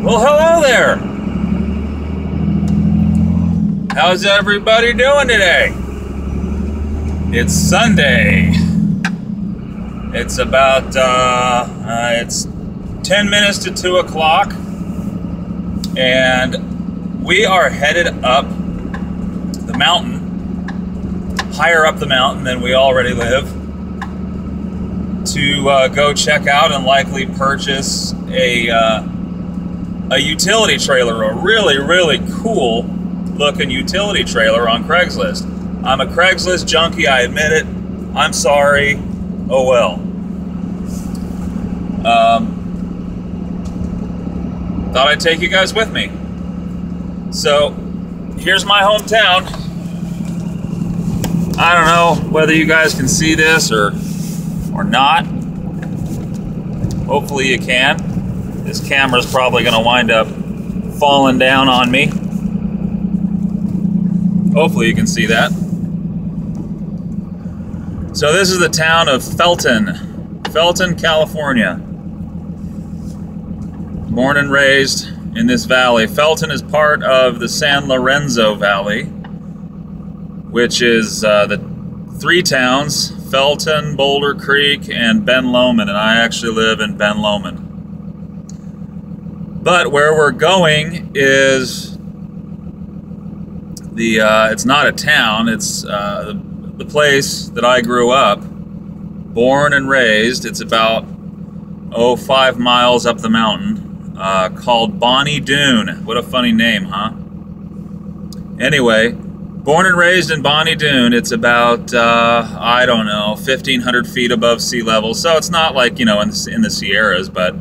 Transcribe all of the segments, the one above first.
Well, hello there. How's everybody doing today? It's Sunday. It's about, it's 10 minutes to 2 o'clock. And we are headed up the mountain, higher up the mountain than we already live, to go check out and likely purchase a utility trailer, a really cool looking utility trailer on Craigslist. I'm a Craigslist junkie, I admit it. I'm sorry. Oh well. Thought I'd take you guys with me. So here's my hometown. I don't know whether you guys can see this or not. Hopefully you can. This camera's probably gonna wind up falling down on me. Hopefully you can see that. So this is the town of Felton, California. Born and raised in this valley. Felton is part of the San Lorenzo Valley, which is the three towns, Felton, Boulder Creek, and Ben Lomond, and I actually live in Ben Lomond. But where we're going is it's not a town, it's the place that I grew up, born and raised. It's about 5 miles up the mountain, called Bonnie Doon. What a funny name, huh? Anyway, born and raised in Bonnie Doon. It's about I don't know, 1,500 feet above sea level, so it's not like, you know, in the Sierras, but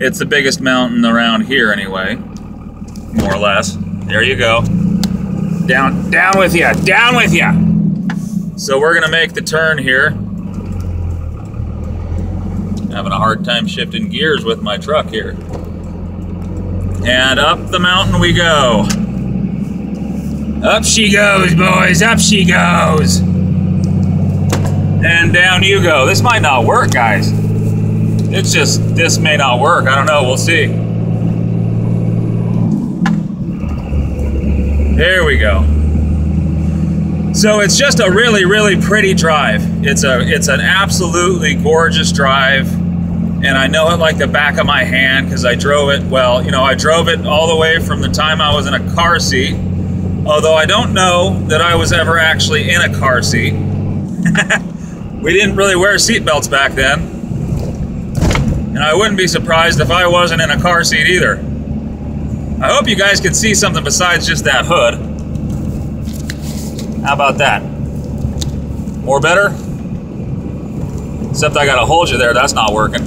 it's the biggest mountain around here anyway, more or less. There you go. Down with ya, down with ya. So we're gonna make the turn here. Having a hard time shifting gears with my truck here. And up the mountain we go. Up she goes, boys, up she goes. And down you go. This might not work, guys. It's just, this may not work. I don't know, we'll see. There we go. So it's just a really pretty drive. It's an absolutely gorgeous drive, and I know it like the back of my hand because I drove it, well, you know, I drove it all the way from the time I was in a car seat, although I don't know that I was ever actually in a car seat. We didn't really wear seatbelts back then, and I wouldn't be surprised if I wasn't in a car seat either. I hope you guys can see something besides just that hood. How about that? More better? Except I gotta hold you there, that's not working.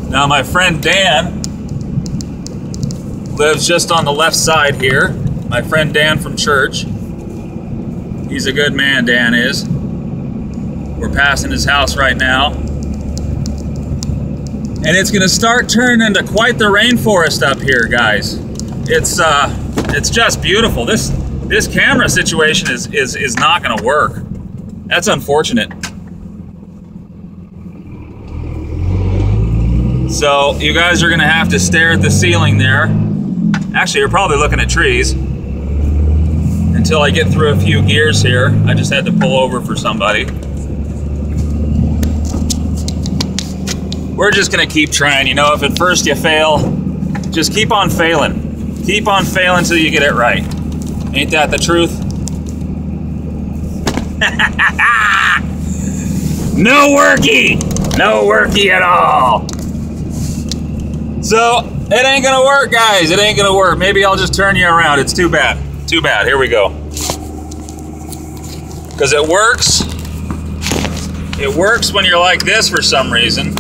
Now my friend Dan lives just on the left side here. My friend Dan from church. He's a good man, Dan is. We're passing his house right now. And it's gonna start turning into quite the rainforest up here, guys. It's just beautiful. This camera situation is not gonna work. That's unfortunate. So you guys are gonna have to stare at the ceiling there. Actually, you're probably looking at trees until I get through a few gears here. I just had to pull over for somebody. We're just gonna keep trying. You know, if at first you fail, just keep on failing. Keep on failing till you get it right. Ain't that the truth? No worky! No worky at all! So, it ain't gonna work, guys. It ain't gonna work. Maybe I'll just turn you around. It's too bad. Too bad. Here we go. Because it works. It works when you're like this for some reason.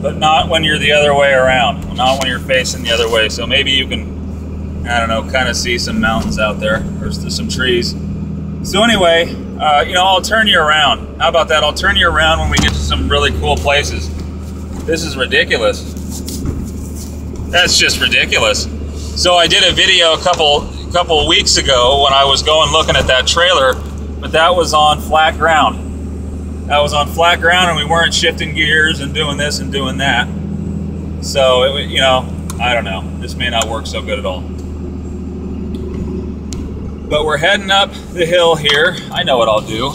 But not when you're the other way around. Not when you're facing the other way. So maybe you can, I don't know, kind of see some mountains out there, or some trees. So anyway, you know, I'll turn you around. How about that? I'll turn you around when we get to some really cool places. This is ridiculous. That's just ridiculous. So I did a video a couple weeks ago when I was going looking at that trailer, but that was on flat ground. That was on flat ground, and we weren't shifting gears and doing this and doing that. So, you know, I don't know. This may not work so good at all. But we're heading up the hill here. I know what I'll do.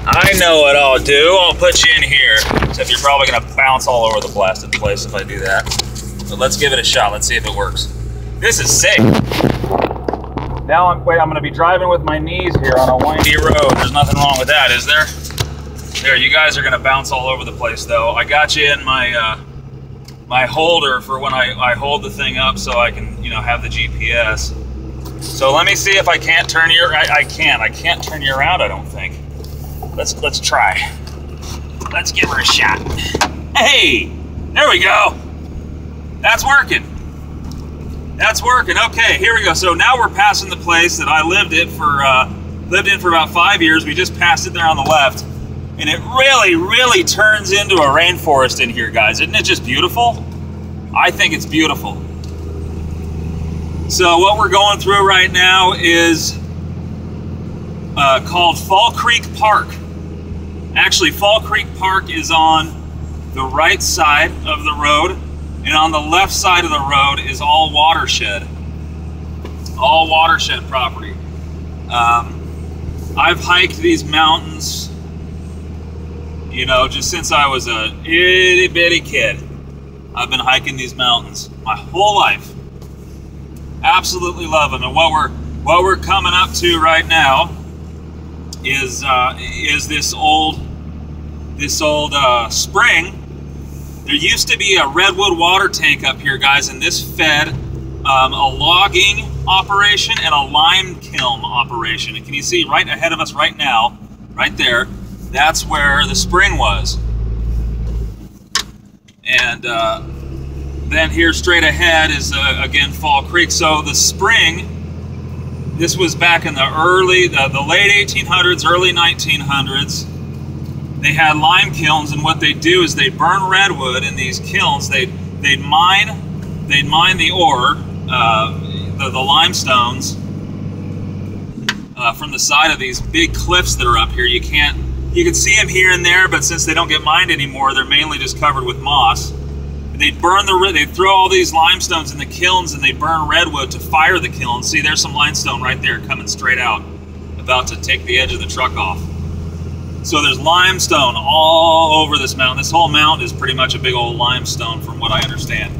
I'll put you in here. Except you're probably going to bounce all over the blasted place if I do that. But let's give it a shot. Let's see if it works. This is safe. Now, I'm going to be driving with my knees here on a windy road. There's nothing wrong with that, is there? There, you guys are going to bounce all over the place, though. I got you in my my holder for when I hold the thing up so I can, you know, have the GPS. So let me see if I can't turn you. I can't turn you around, I don't think. Let's try. Let's give her a shot. Hey, there we go. That's working. That's working. Okay, here we go. So now we're passing the place that I lived in for about 5 years. We just passed it there on the left, and it really turns into a rainforest in here, guys. Isn't it just beautiful? I think it's beautiful. So what we're going through right now is called Fall Creek Park. Actually, Fall Creek Park is on the right side of the road, and on the left side of the road is all watershed property. I've hiked these mountains, you know, just since I was a itty bitty kid. I've been hiking these mountains my whole life. Absolutely love them. And what we're coming up to right now is this old spring. There used to be a redwood water tank up here, guys, and this fed a logging operation and a lime kiln operation. And can you see right ahead of us right now, right there, that's where the spring was. And then here straight ahead is, again, Fall Creek. So the spring, this was back in the late 1800s, early 1900s. They had lime kilns, and what they do is they burn redwood in these kilns. They'd mine the ore, the limestones, from the side of these big cliffs that are up here. You can see them here and there, but since they don't get mined anymore, they're mainly just covered with moss. They'd throw all these limestones in the kilns, and they'd burn redwood to fire the kiln. See, there's some limestone right there coming straight out, about to take the edge of the truck off. So there's limestone all over this mountain. This whole mountain is pretty much a big old limestone from what I understand.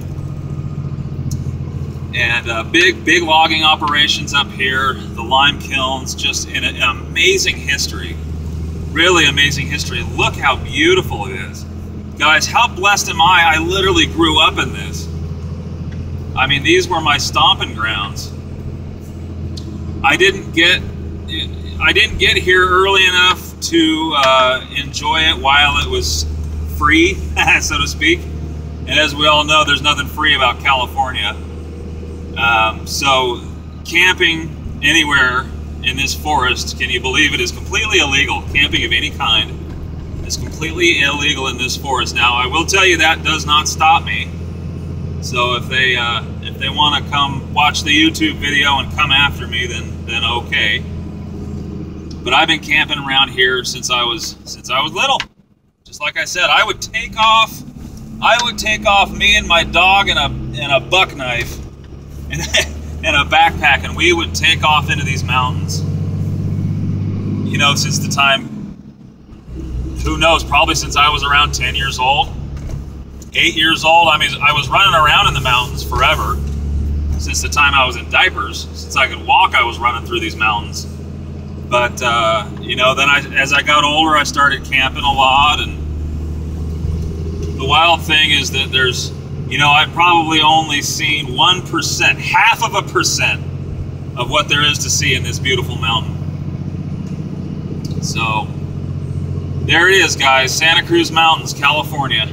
And big logging operations up here, the lime kilns, just in an amazing history. Really amazing history. Look how beautiful it is. Guys, how blessed am I? I literally grew up in this. I mean, these were my stomping grounds. I didn't get here early enough to enjoy it while it was free, so to speak. And as we all know, there's nothing free about California. So camping anywhere in this forest, can you believe it, is completely illegal. Camping of any kind is completely illegal in this forest. Now, I will tell you that does not stop me. So if they want to come watch the YouTube video and come after me, then okay. But I've been camping around here since I was little. Just like I said, I would take off me and my dog and a buck knife and a backpack, and we would take off into these mountains. You know, since the time, who knows, probably since I was around 10 years old, 8 years old. I mean, I was running around in the mountains forever. Since the time I was in diapers, since I could walk, I was running through these mountains. But, you know, then as I got older, I started camping a lot. And the wild thing is that there's, you know, I've probably only seen 1%, half of a percent of what there is to see in this beautiful mountain. So there it is, guys. Santa Cruz Mountains, California.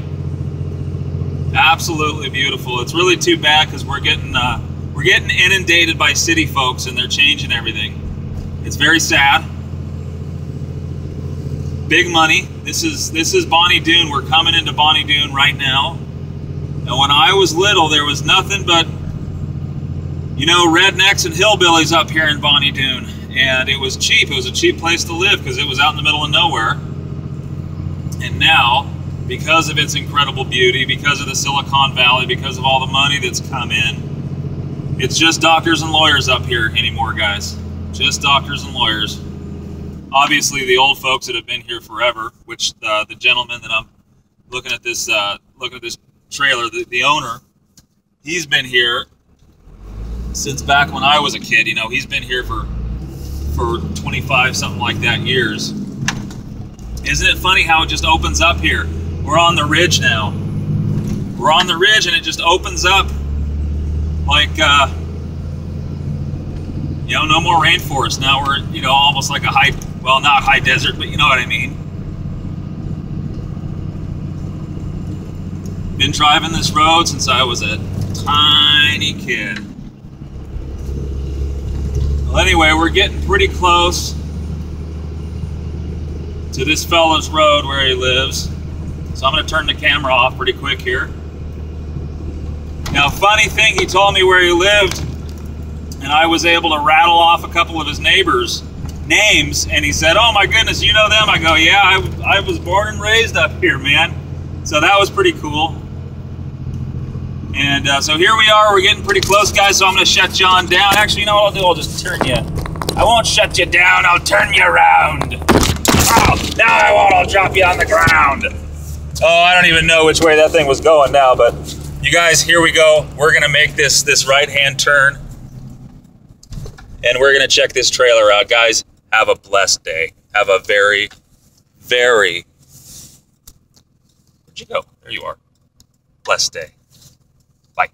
Absolutely beautiful. It's really too bad because we're getting inundated by city folks, and they're changing everything. It's very sad. Big money. This is Bonnie Doon. We're coming into Bonnie Doon right now. And when I was little, there was nothing but, you know, rednecks and hillbillies up here in Bonnie Doon. And it was cheap. It was a cheap place to live because it was out in the middle of nowhere. And now because of its incredible beauty, because of the Silicon Valley, because of all the money that's come in. It's just doctors and lawyers up here anymore, guys. Just doctors and lawyers. Obviously, the old folks that have been here forever, which the gentleman that I'm looking at this trailer, the owner, he's been here since back when I was a kid. You know, he's been here for 25 something like that years. Isn't it funny how it just opens up here? We're on the ridge now. We're on the ridge and it just opens up like you know, no more rainforest. Now we're, you know, almost like a high, well, not high desert, but you know what I mean. Been driving this road since I was a tiny kid. Well, anyway, we're getting pretty close to this fella's road where he lives. So I'm going to turn the camera off pretty quick here. Now, funny thing, he told me where he lived, and I was able to rattle off a couple of his neighbors' names, and he said, "Oh my goodness, you know them?" I go, "Yeah, I was born and raised up here, man." So that was pretty cool. And so here we are, we're getting pretty close, guys, so I'm going to shut John down. Actually, you know what I'll do? I'll just turn you. I won't shut you down, I'll turn you around. Oh, now I won't, I'll drop you on the ground. Oh, I don't even know which way that thing was going now, but you guys, here we go. We're going to make this right-hand turn, and we're going to check this trailer out. Guys, have a blessed day. Have a very, very, where'd you go? There you are. Blessed day. Bye.